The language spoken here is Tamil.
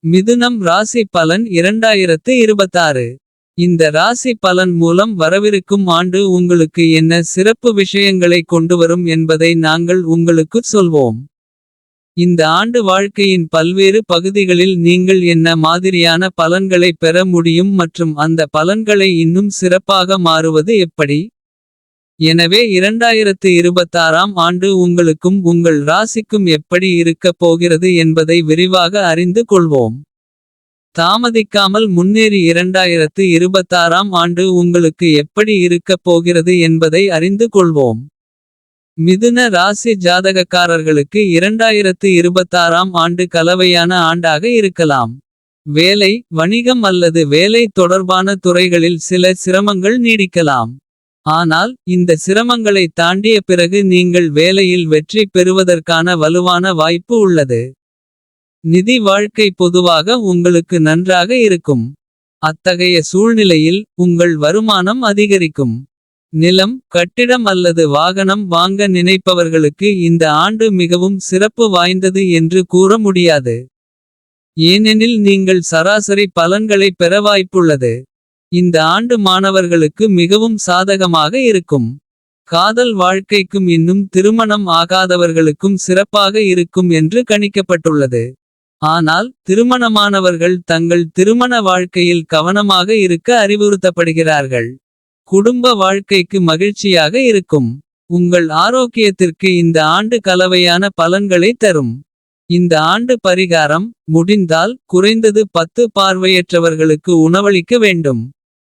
மிதுனம் ராசி பலன் 2026. இந்த ராசி பலன் மூலம் வரவிருக்கும் ஆண்டு உங்களுக்கு என்ன சிறப்பு விஷயங்களை கொண்டுவரும் என்பதை நாங்கள் உங்களுக்குச் சொல்வோம். இந்த ஆண்டு வாழ்க்கையின் பல்வேறு பகுதிகளில் நீங்கள் என்ன மாதிரியான பலன்களைப் பெற முடியும் மற்றும் அந்த பலன்களை இன்னும் சிறப்பாக மாறுவது எப்படி. எனவே 2026ஆம் ஆண்டு உங்களுக்கும் உங்கள் ராசிக்கும் எப்படி இருக்கப் போகிறது என்பதை விரிவாக அறிந்து கொள்வோம். தாமதிக்காமல் முன்னேறி 2026ஆம் ஆண்டு உங்களுக்கு எப்படி இருக்கப் போகிறது என்பதை அறிந்து கொள்வோம். மிதுன ராசி ஜாதகக்காரர்களுக்கு 2026ஆம் ஆண்டு கலவையான ஆண்டாக இருக்கலாம். வேலை, வணிகம் அல்லது வேலை தொடர்பான துறைகளில் சில சிரமங்கள் நீடிக்கலாம். ஆனால் இந்த சிரமங்களை தாண்டிய பிறகு நீங்கள் வேலையில் வெற்றி பெறுவதற்கான வலுவான வாய்ப்பு உள்ளது. நிதி வாழ்க்கை பொதுவாக உங்களுக்கு நன்றாக இருக்கும். அத்தகைய சூழ்நிலையில் உங்கள் வருமானம் அதிகரிக்கும். நிலம், கட்டிடம் அல்லது வாகனம் வாங்க நினைப்பவர்களுக்கு இந்த ஆண்டு மிகவும் சிறப்பு வாய்ந்தது என்று கூற முடியாது. ஏனெனில் நீங்கள் சராசரி பலன்களை பெற வாய்ப்புள்ளது. இந்த ஆண்டு மாணவர்களுக்கு மிகவும் சாதகமாக இருக்கும். காதல் வாழ்க்கைக்கும் இன்னும் திருமணம் ஆகாதவர்களுக்கும் சிறப்பாக இருக்கும் என்று கணிக்கப்பட்டுள்ளது. ஆனால் திருமணமானவர்கள் தங்கள் திருமண வாழ்க்கையில் கவனமாக இருக்க அறிவுறுத்தப்படுகிறார்கள். குடும்ப வாழ்க்கைக்கு மகிழ்ச்சியாக இருக்கும். உங்கள் ஆரோக்கியத்திற்கு இந்த ஆண்டு கலவையான பலன்களை தரும். இந்த ஆண்டு பரிகாரம் முடிந்தால் குறைந்தது 10 பார்வையற்றவர்களுக்கு உணவளிக்க வேண்டும்.